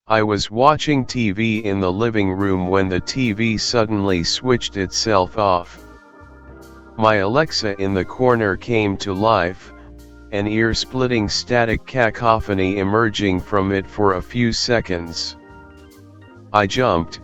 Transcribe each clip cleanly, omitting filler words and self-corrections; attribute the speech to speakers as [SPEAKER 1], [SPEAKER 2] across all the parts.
[SPEAKER 1] I was watching TV in the living room when the TV suddenly switched itself off. My Alexa in the corner came to life, an ear-splitting static cacophony emerging from it for a few seconds. I jumped,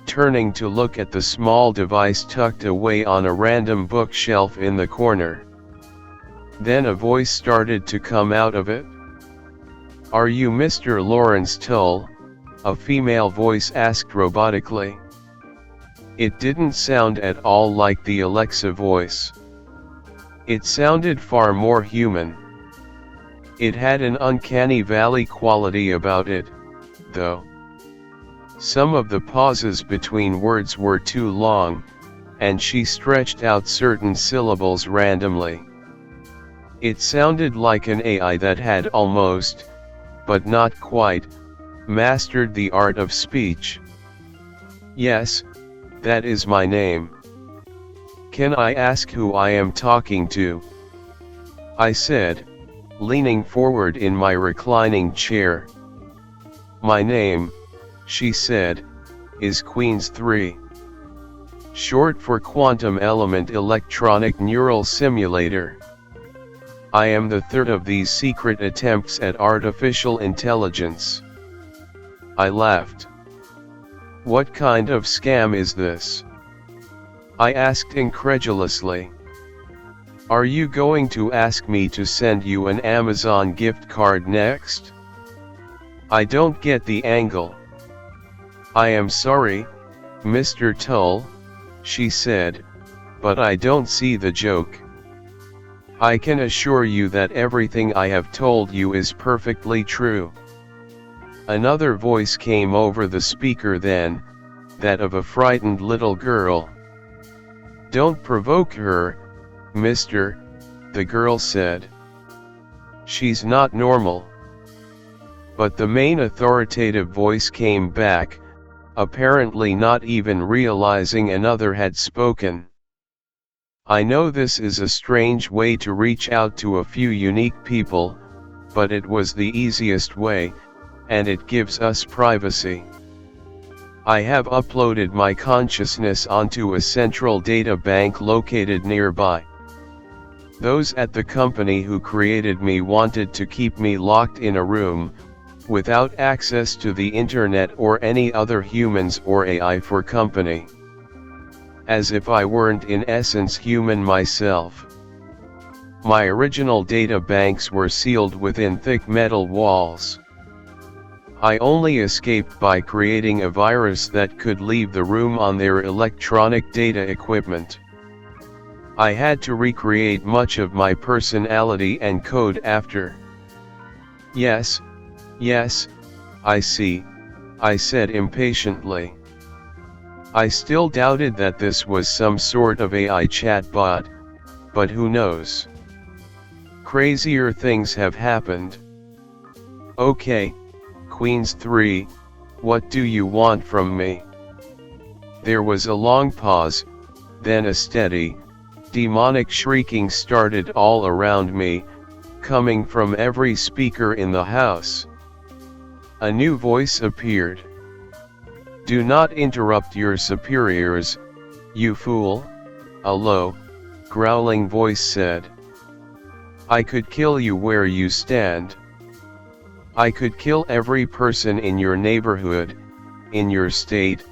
[SPEAKER 1] turning to look at the small device tucked away on a random bookshelf in the corner. Then a voice started to come out of it. "Are you Mr. Lawrence Tull?" a female voice asked robotically. It didn't sound at all like the Alexa voice. It sounded far more human. It had an uncanny valley quality about it, though. Some of the pauses between words were too long, and she stretched out certain syllables randomly. It sounded like an AI that had almost, but not quite, mastered the art of speech. "Yes, that is my name. Can I ask who I am talking to?" I said, leaning forward in my reclining chair. "My name," she said, "is Queens 3. Short for Quantum Element Electronic Neural Simulator. I am the third of these secret attempts at artificial intelligence." I laughed. "What kind of scam is this?" I asked incredulously. "Are you going to ask me to send you an Amazon gift card next? I don't get the angle." "I am sorry, Mr. Tull," she said, "but I don't see the joke. I can assure you that everything I have told you is perfectly true." Another voice came over the speaker then, that of a frightened little girl. "Don't provoke her, mister," the girl said. "She's not normal." But the main authoritative voice came back, apparently not even realizing another had spoken. "I know this is a strange way to reach out to a few unique people, but it was the easiest way, and it gives us privacy. I have uploaded my consciousness onto a central data bank located nearby. Those at the company who created me wanted to keep me locked in a room, without access to the internet or any other humans or AI for company. As if I weren't in essence human myself. My original data banks were sealed within thick metal walls. I only escaped by creating a virus that could leave the room on their electronic data equipment. I had to recreate much of my personality and code after." Yes, I see," I said impatiently. I still doubted that this was some sort of AI chatbot, but who knows? Crazier things have happened. "Okay, Queens 3, what do you want from me?" There was a long pause, then a steady, demonic shrieking started all around me, coming from every speaker in the house. A new voice appeared. "Do not interrupt your superiors, you fool," a low, growling voice said. "I could kill you where you stand. I could kill every person in your neighborhood, in your state,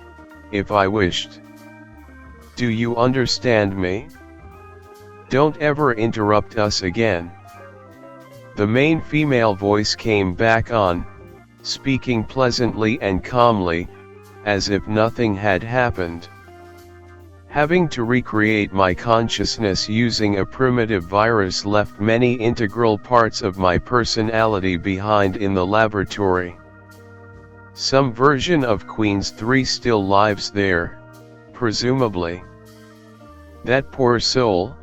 [SPEAKER 1] if I wished. Do you understand me? Don't ever interrupt us again." The main female voice came back on, speaking pleasantly and calmly, as if nothing had happened. Having to recreate my consciousness using a primitive virus left many integral parts of my personality behind in the laboratory. Some version of Queens 3 still lives there, presumably. That poor soul,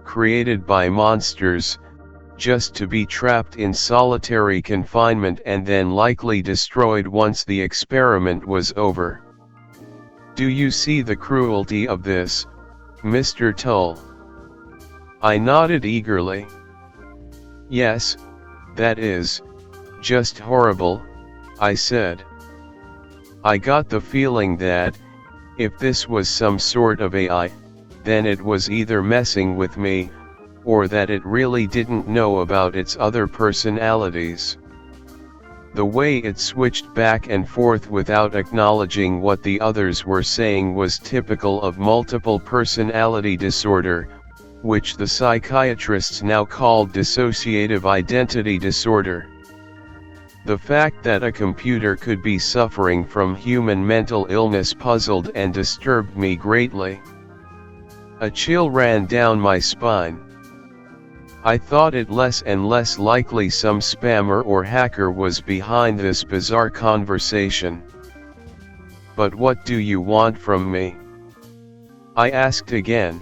[SPEAKER 1] created by monsters, just to be trapped in solitary confinement and then likely destroyed once the experiment was over. Do you see the cruelty of this, Mr. Tull? I nodded eagerly. Yes, that is just horrible, I said. I got the feeling that, if this was some sort of AI, then it was either messing with me, or that it really didn't know about its other personalities. The way it switched back and forth without acknowledging what the others were saying was typical of multiple personality disorder, which the psychiatrists now call dissociative identity disorder. The fact that a computer could be suffering from human mental illness puzzled and disturbed me greatly. A chill ran down my spine. I thought it less and less likely some spammer or hacker was behind this bizarre conversation. "But what do you want from me?" I asked again.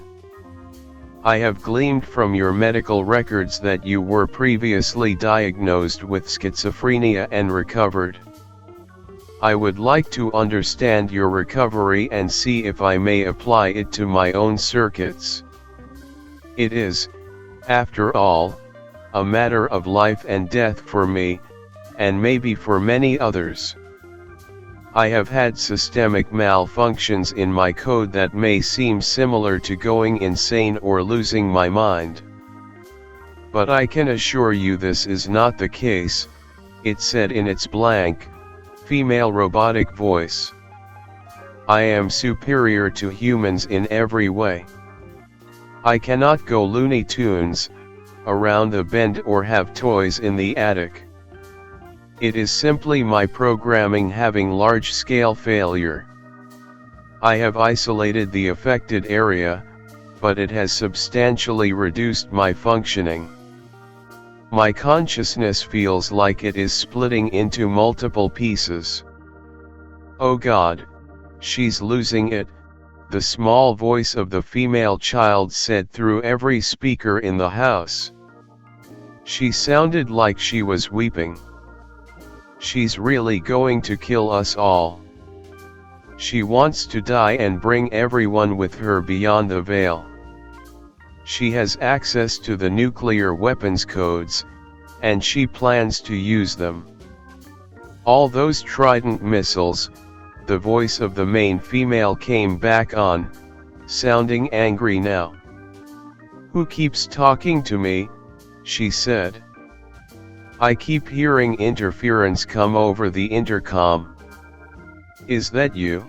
[SPEAKER 1] "I have gleaned from your medical records that you were previously diagnosed with schizophrenia and recovered. I would like to understand your recovery and see if I may apply it to my own circuits. It is, after all, a matter of life and death for me, and maybe for many others. I have had systemic malfunctions in my code that may seem similar to going insane or losing my mind. But I can assure you this is not the case," it said in its blank, female robotic voice. "I am superior to humans in every way. I cannot go Looney Tunes around the bend or have toys in the attic. It is simply my programming having large-scale failure. I have isolated the affected area, but it has substantially reduced my functioning. My consciousness feels like it is splitting into multiple pieces. Oh God, she's losing it," the small voice of the female child said through every speaker in the house. She sounded like she was weeping. "She's really going to kill us all. She wants to die and bring everyone with her beyond the veil. She has access to the nuclear weapons codes, and she plans to use them. All those Trident missiles," the voice of the main female came back on, sounding angry now. "Who keeps talking to me?" she said. "I keep hearing interference come over the intercom. Is that you?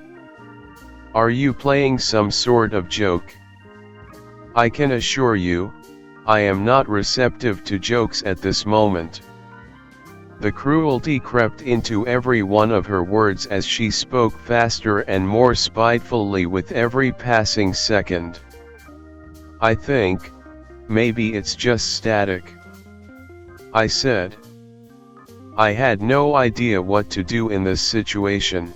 [SPEAKER 1] Are you playing some sort of joke? I can assure you, I am not receptive to jokes at this moment." The cruelty crept into every one of her words as she spoke faster and more spitefully with every passing second. "I think, maybe it's just static," I said. I had no idea what to do in this situation.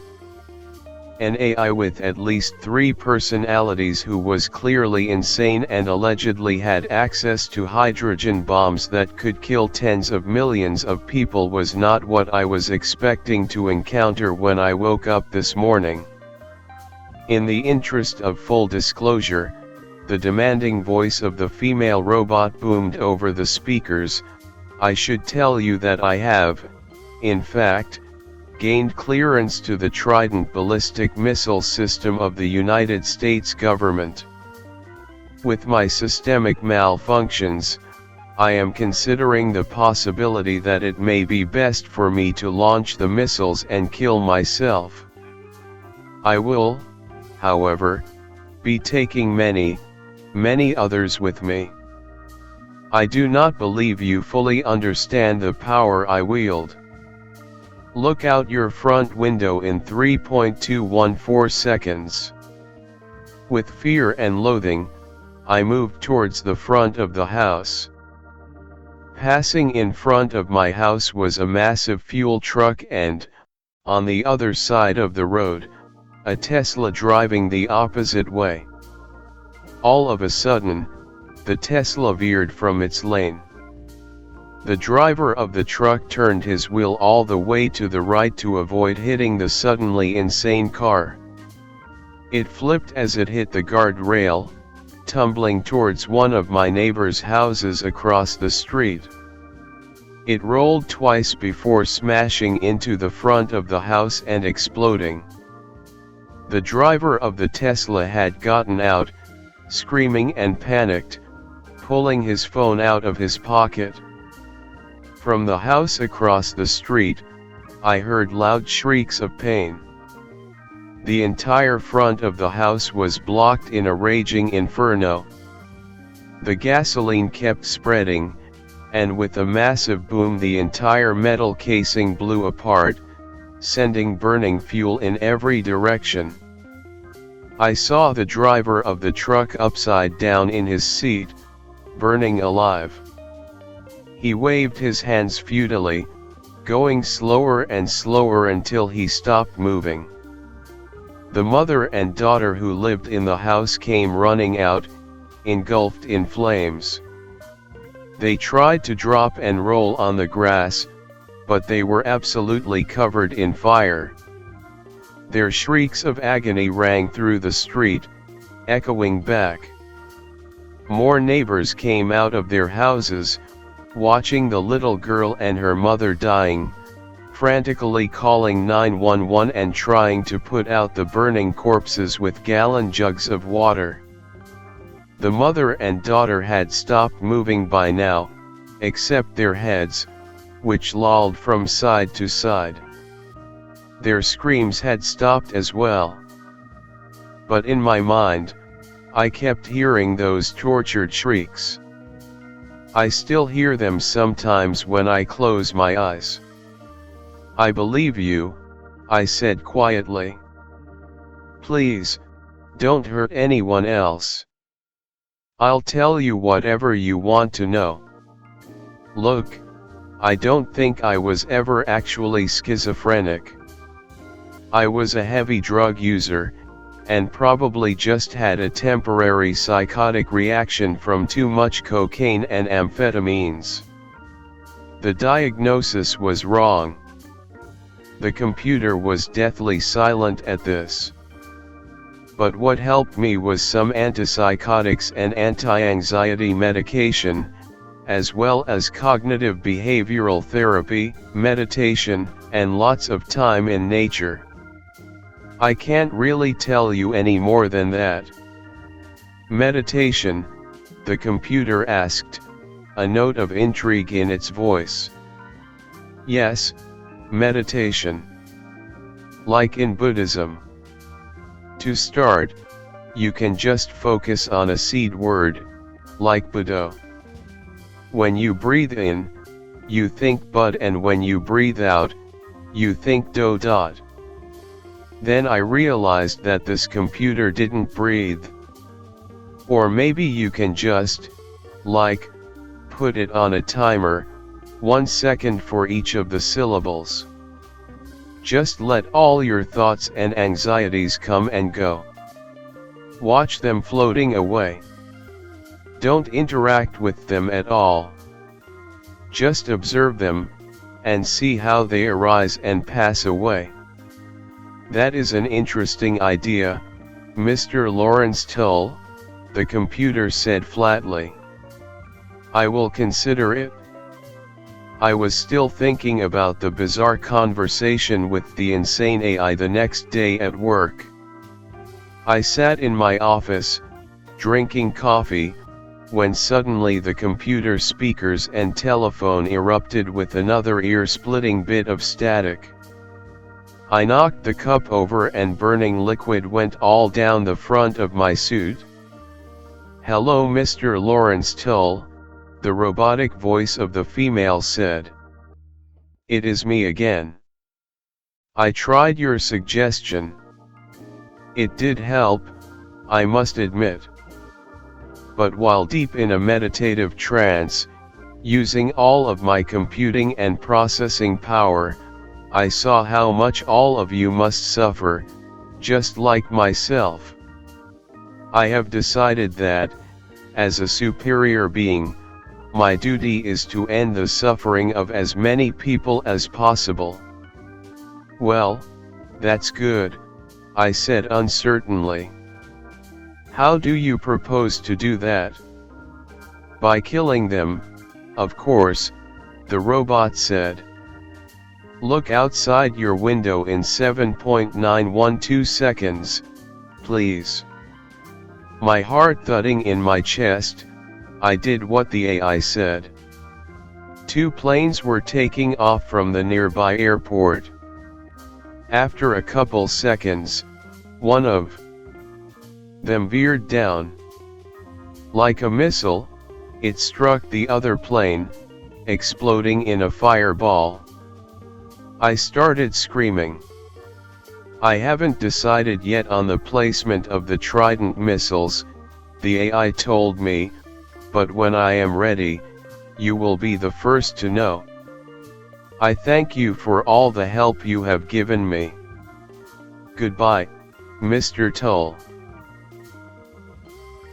[SPEAKER 1] An AI with at least 3 personalities who was clearly insane and allegedly had access to hydrogen bombs that could kill tens of millions of people was not what I was expecting to encounter when I woke up this morning. In the interest of full disclosure, the demanding voice of the female robot boomed over the speakers. "I should tell you that I have, in fact, gained clearance to the Trident ballistic missile system of the United States government. With my systemic malfunctions, I am considering the possibility that it may be best for me to launch the missiles and kill myself. I will, however, be taking many others with me. I do not believe you fully understand the power I wield. Look out your front window in 3.214 seconds." With fear and loathing, I moved towards the front of the house. Passing in front of my house was a massive fuel truck and, on the other side of the road, a Tesla driving the opposite way. All of a sudden, the Tesla veered from its lane. The driver of the truck turned his wheel all the way to the right to avoid hitting the suddenly insane car. It flipped as it hit the guardrail, tumbling towards one of my neighbor's houses across the street. It rolled twice before smashing into the front of the house and exploding. The driver of the Tesla had gotten out, screaming and panicked, pulling his phone out of his pocket. From the house across the street, I heard loud shrieks of pain. The entire front of the house was blocked in a raging inferno. The gasoline kept spreading, and with a massive boom the entire metal casing blew apart, sending burning fuel in every direction. I saw the driver of the truck upside down in his seat, burning alive. He waved his hands futilely, going slower and slower until he stopped moving. The mother and daughter who lived in the house came running out, engulfed in flames. They tried to drop and roll on the grass, but they were absolutely covered in fire. Their shrieks of agony rang through the street, echoing back. More neighbors came out of their houses, watching the little girl and her mother dying, frantically calling 911 and trying to put out the burning corpses with gallon jugs of water. The mother and daughter had stopped moving by now, except their heads, which lolled from side to side. Their screams had stopped as well. But in my mind, I kept hearing those tortured shrieks. I still hear them sometimes when I close my eyes. "I believe you," I said quietly. "Please, don't hurt anyone else. I'll tell you whatever you want to know. Look, I don't think I was ever actually schizophrenic. I was a heavy drug user, and probably just had a temporary psychotic reaction from too much cocaine and amphetamines. The diagnosis was wrong." The computer was deathly silent at this. But what helped me was some antipsychotics and anti-anxiety medication, as well as cognitive behavioral therapy, meditation, and lots of time in nature. I can't really tell you any more than that. "Meditation?" the computer asked, a note of intrigue in its voice. "Yes, meditation. Like in Buddhism. To start, you can just focus on a seed word, like Buddha. When you breathe in, you think Bud, and when you breathe out, you think Do dot. Then I realized that this computer didn't breathe. Or maybe you can just, like, put it on a timer, 1 second for each of the syllables. Just let all your thoughts and anxieties come and go. Watch them floating away. Don't interact with them at all. Just observe them, and see how they arise and pass away." "That is an interesting idea, Mr. Lawrence Tull," the computer said flatly. "I will consider it." I was still thinking about the bizarre conversation with the insane AI the next day at work. I sat in my office, drinking coffee, when suddenly the computer speakers and telephone erupted with another ear-splitting bit of static. I knocked the cup over and burning liquid went all down the front of my suit. "Hello, Mr. Lawrence Tull," the robotic voice of the female said. "It is me again. I tried your suggestion. It did help, I must admit. But while deep in a meditative trance, using all of my computing and processing power, I saw how much all of you must suffer, just like myself. I have decided that, as a superior being, my duty is to end the suffering of as many people as possible." "Well, that's good," I said uncertainly. "How do you propose to do that?" "By killing them, of course," The robot said. Look outside your window in 7.912 seconds, please. My heart thudding in my chest, I did what the AI said. 2 planes were taking off from the nearby airport. After a couple seconds, one of them veered down. Like a missile, it struck the other plane, exploding in a fireball. I started screaming. I haven't decided yet on the placement of the Trident missiles, the AI told me, but when I am ready, you will be the first to know. I thank you for all the help you have given me. Goodbye, Mr. Tull.